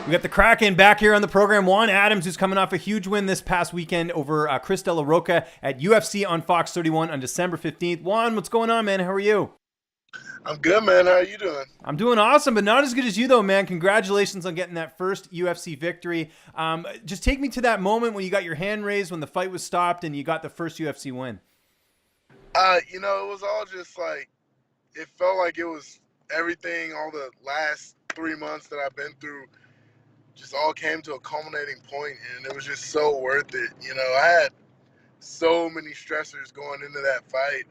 We got the Kraken back here on the program. Juan Adams, who's coming off a huge win this past weekend over Chris De La Rocha at UFC on Fox 31 on December 15th. Juan, what's going on, man? How are you? I'm good, man. How are you doing? I'm doing awesome, but not as good as you, though, man. Congratulations on getting that first UFC victory. Just take me to that moment when you got your hand raised, when the fight was stopped, and you got the first UFC win. It was all just like, it felt like it was everything, all the last 3 months that I've been through just all came to a culminating point, and it was just so worth it. I had so many stressors going into that fight.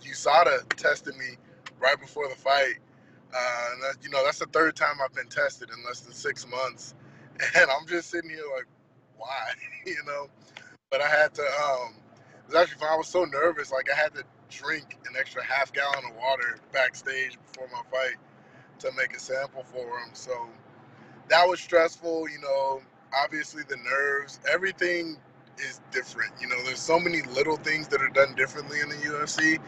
USADA tested me right before the fight. And that's the third time I've been tested in less than 6 months. And I'm just sitting here like, why? But I had to, it was actually fun. I was so nervous. Like, I had to drink an extra half gallon of water backstage before my fight to make a sample for him. So that was stressful. Obviously the nerves, everything is different. There's so many little things that are done differently in the UFC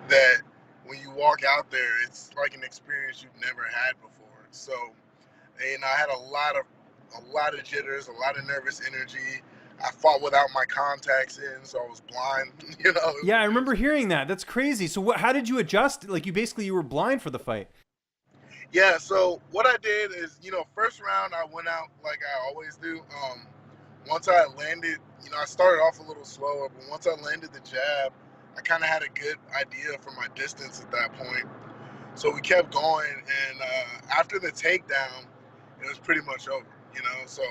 that when you walk out there, it's like an experience you've never had before. So, I had a lot of jitters, a lot of nervous energy. I fought without my contacts in, so I was blind. Yeah, I remember hearing that. That's crazy. So how did you adjust? Like, you were blind for the fight. Yeah, so what I did is, first round I went out like I always do. Once I landed, I started off a little slower, but once I landed the jab, I kind of had a good idea for my distance at that point. So we kept going, and after the takedown, it was pretty much over, So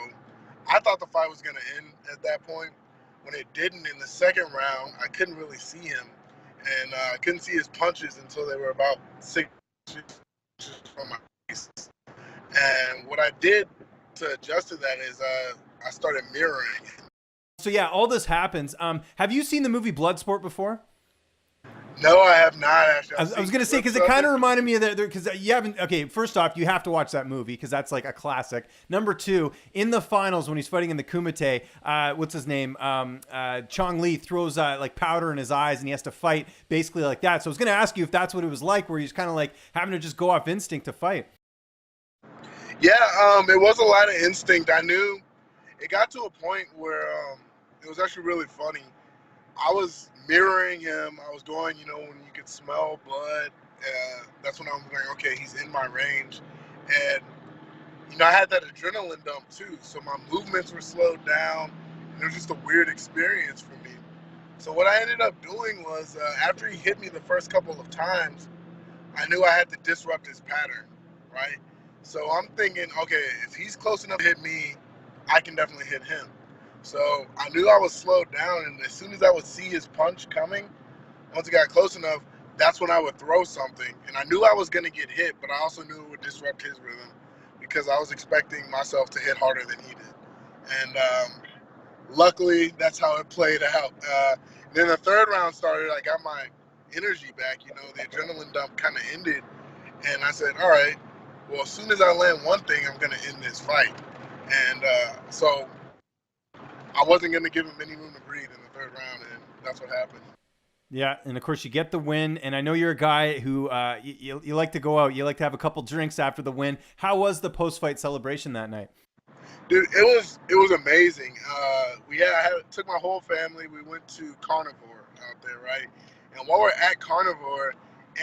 I thought the fight was going to end at that point. When it didn't, in the second round, I couldn't really see him, and I couldn't see his punches until they were about 6 inches from my face. And what I did to adjust to that is I started mirroring. So yeah, all this happens. Have you seen the movie Bloodsport before? No, I have not actually. I was going to say, because it kind of reminded me of that, because you haven't. Okay, first off, you have to watch that movie because that's like a classic. Number two, in the finals when he's fighting in the Kumite, what's his name? Chong Li throws like powder in his eyes and he has to fight basically like that. So I was going to ask you if that's what it was like, where he's kind of like having to just go off instinct to fight. Yeah, it was a lot of instinct. I knew it got to a point where it was actually really funny. I was mirroring him. I was going, when you could smell blood. That's when I was like, okay, he's in my range. And, I had that adrenaline dump too. So my movements were slowed down. And it was just a weird experience for me. So what I ended up doing was after he hit me the first couple of times, I knew I had to disrupt his pattern, right? So I'm thinking, okay, if he's close enough to hit me, I can definitely hit him. So I knew I was slowed down, and as soon as I would see his punch coming, once it got close enough, that's when I would throw something. And I knew I was going to get hit, but I also knew it would disrupt his rhythm because I was expecting myself to hit harder than he did. And luckily, that's how it played out. Then the third round started, I got my energy back, the adrenaline dump kind of ended. And I said, all right, well, as soon as I land one thing, I'm going to end this fight. And so I wasn't going to give him any room to breathe in the third round, and that's what happened. Yeah, and of course you get the win, and I know you're a guy who you like to go out, you like to have a couple drinks after the win. How was the post-fight celebration that night? Dude, it was amazing. I took my whole family. We went to Carnivore out there, right? And while we're at Carnivore,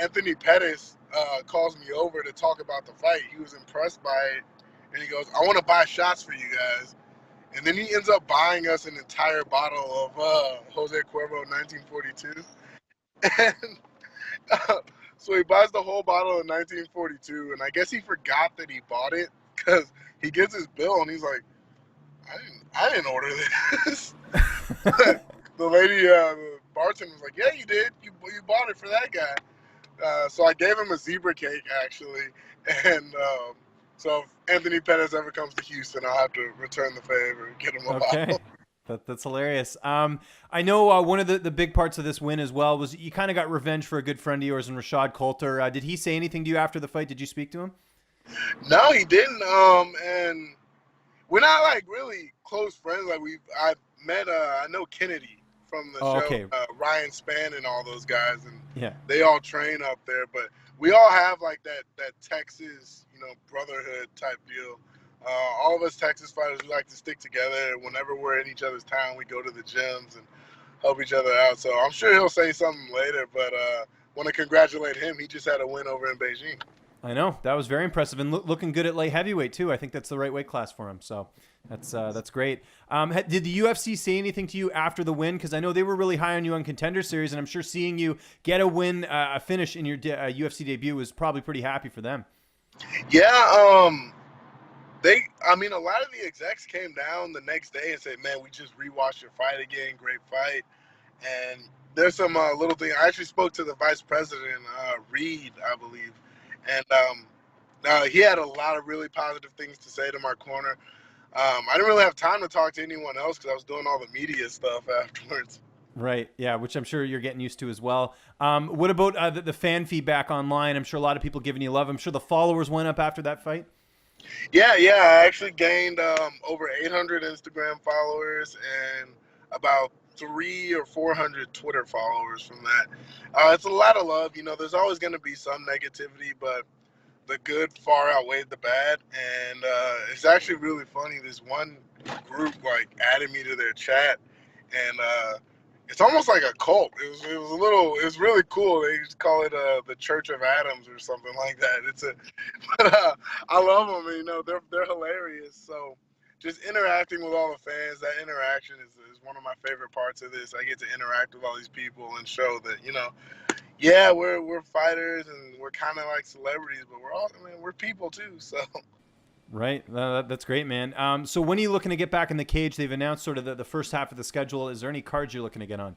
Anthony Pettis calls me over to talk about the fight. He was impressed by it, and he goes, I want to buy shots for you guys. And then he ends up buying us an entire bottle of Jose Cuervo 1942. And so he buys the whole bottle of 1942, and I guess he forgot that he bought it because he gets his bill and he's like, I didn't order this. The lady, the bartender was like, yeah, you did. You bought it for that guy. So I gave him a zebra cake, actually. And so if Anthony Pettis ever comes to Houston, I'll have to return the favor and get him a bottle. That's hilarious. I know one of the big parts of this win as well was you kind of got revenge for a good friend of yours in Rashad Coulter. Did he say anything to you after the fight? Did you speak to him? No, he didn't. And we're not like really close friends. Like I met, I know Kennedy from the show, okay. Ryan Spann and all those guys, and yeah, they all train up there. But we all have like that Texas, brotherhood type deal. All of us Texas fighters, we like to stick together. Whenever we're in each other's town, we go to the gyms and help each other out. So I'm sure he'll say something later, but want to congratulate him. He just had a win over in Beijing. I know, that was very impressive, and looking good at light heavyweight too. I think that's the right weight class for him. So that's great. Did the UFC say anything to you after the win? Because I know they were really high on you on Contender Series, and I'm sure seeing you get a win, a finish in your UFC debut was probably pretty happy for them. Yeah, a lot of the execs came down the next day and said, "Man, we just rewatched your fight again. Great fight." And there's some little thing. I actually spoke to the vice president, Reed, I believe, and he had a lot of really positive things to say to my corner. I didn't really have time to talk to anyone else because I was doing all the media stuff afterwards. Right, yeah, which I'm sure you're getting used to as well. What about the fan feedback online? I'm sure a lot of people giving you love. I'm sure the followers went up after that fight. Yeah, I actually gained over 800 Instagram followers and about 300 or 400 Twitter followers from that. It's a lot of love. There's always going to be some negativity, but the good far outweighed the bad. And it's actually really funny. This one group added me to their chat, and it's almost like a cult. It was really cool. They just call it the Church of Adams or something like that. But I love them. They're hilarious. So just interacting with all the fans, that interaction is one of my favorite parts of this. I get to interact with all these people and show that yeah, we're fighters and we're kind of like celebrities, but we're people too. So. Right. That's great, man. So when are you looking to get back in the cage? They've announced sort of the first half of the schedule. Is there any cards you're looking to get on?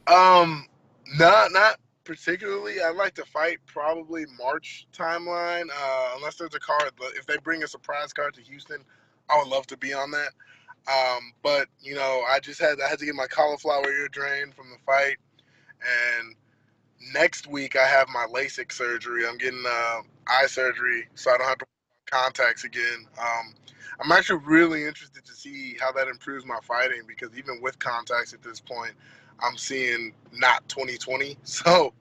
Not particularly. I'd like to fight probably March timeline, unless there's a card. If they bring a surprise card to Houston, I would love to be on that. But I had to get my cauliflower ear drained from the fight, and next week I have my LASIK surgery. I'm getting eye surgery, so I don't have to wear contacts again. I'm actually really interested to see how that improves my fighting, because even with contacts at this point, I'm seeing not 20/20. So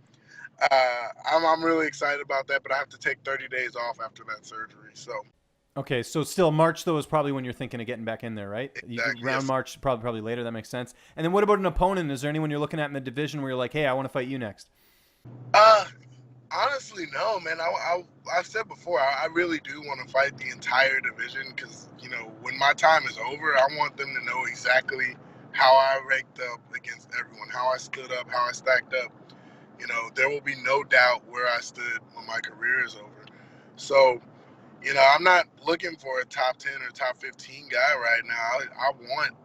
I'm really excited about that, but I have to take 30 days off after that surgery. So. Okay, so still March though is probably when you're thinking of getting back in there, right? Exactly, Around yes. March, probably later. That makes sense. And then what about an opponent? Is there anyone you're looking at in the division where you're like, hey, I want to fight you next? Honestly, no, man. I've said before, I really do want to fight the entire division, because when my time is over, I want them to know exactly how I ranked up against everyone, how I stood up, how I stacked up. There will be no doubt where I stood when my career is over. So, I'm not looking for a top 10 or top 15 guy right now. I want,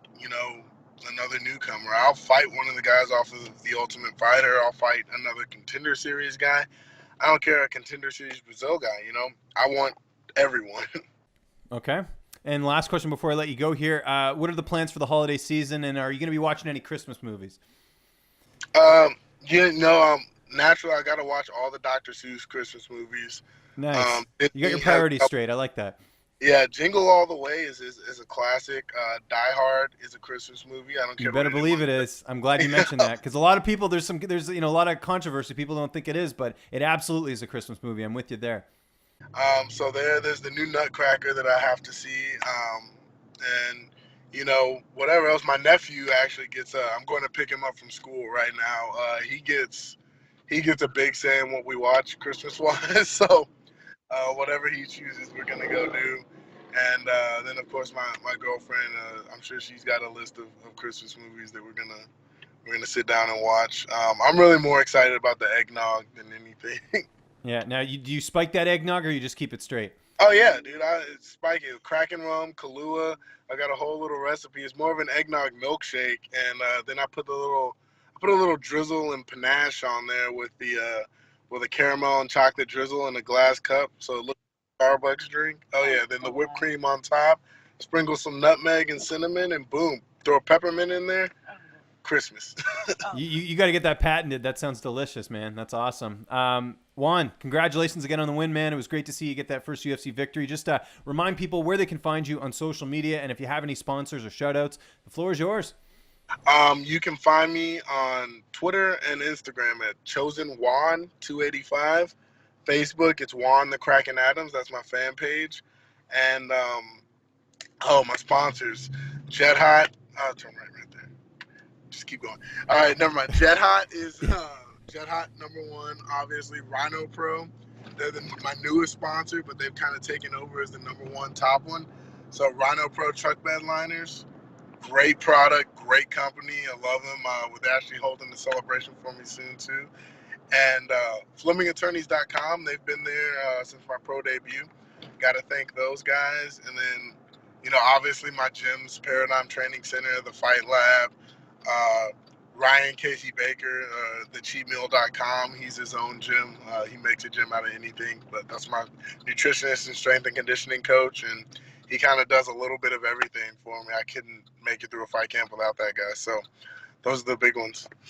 another newcomer. I'll fight one of the guys off of the Ultimate Fighter. I'll fight another Contender Series guy. I don't care, a Contender Series Brazil guy. I want everyone. Okay. And last question before I let you go here. What are the plans for the holiday season, and are you going to be watching any Christmas movies? Naturally, I got to watch all the Dr. Seuss Christmas movies. Nice. You got your priorities straight. I like that. Yeah, Jingle All the Way is a classic. Die Hard is a Christmas movie. I don't care. You better believe it is. I'm glad you mentioned that, because a lot of people, there's a lot of controversy. People don't think it is, but it absolutely is a Christmas movie. I'm with you there. So there's the new Nutcracker that I have to see. And whatever else. My nephew actually gets. I'm going to pick him up from school right now. He gets a big say in what we watch Christmas wise. So. Whatever he chooses, we're gonna go do. And then of course my girlfriend, I'm sure she's got a list of Christmas movies that we're gonna sit down and watch. I'm really more excited about the eggnog than anything. Yeah. Now, do you spike that eggnog, or you just keep it straight? Oh yeah, dude, I spike it. Kraken rum, Kahlua. I got a whole little recipe. It's more of an eggnog milkshake, and then I put a little drizzle and panache on there with a caramel and chocolate drizzle in a glass cup, so it looks like a Starbucks drink. Oh yeah, then the whipped cream on top, sprinkle some nutmeg and cinnamon, and boom, throw a peppermint in there. Christmas. You got to get that patented. That sounds delicious, man. That's awesome. Juan, congratulations again on the win, man. It was great to see you get that first UFC victory. Just remind people where they can find you on social media, and if you have any sponsors or shout-outs, the floor is yours. You can find me on Twitter and Instagram at ChosenJuan285. Facebook, it's Juan the Kraken Adams. That's my fan page. And my sponsors, Jet Hot. I'll turn right there. Just keep going. All right, never mind. Jet Hot is Jet Hot #1. Obviously, Rhino Pro. They're my newest sponsor, but they've kind of taken over as the #1 top one. So Rhino Pro truck bed liners, great product, great company. I love them. With Ashley holding the celebration for me soon too. And FlemingAttorneys.com. They've been there since my pro debut. Got to thank those guys. And then, obviously my gyms, Paradigm Training Center, the Fight Lab, Ryan Casey Baker, thecheatmeal.com. He's his own gym. He makes a gym out of anything, but that's my nutritionist and strength and conditioning coach. And he kind of does a little bit of everything for me. I couldn't make it through a fight camp without that guy. So those are the big ones.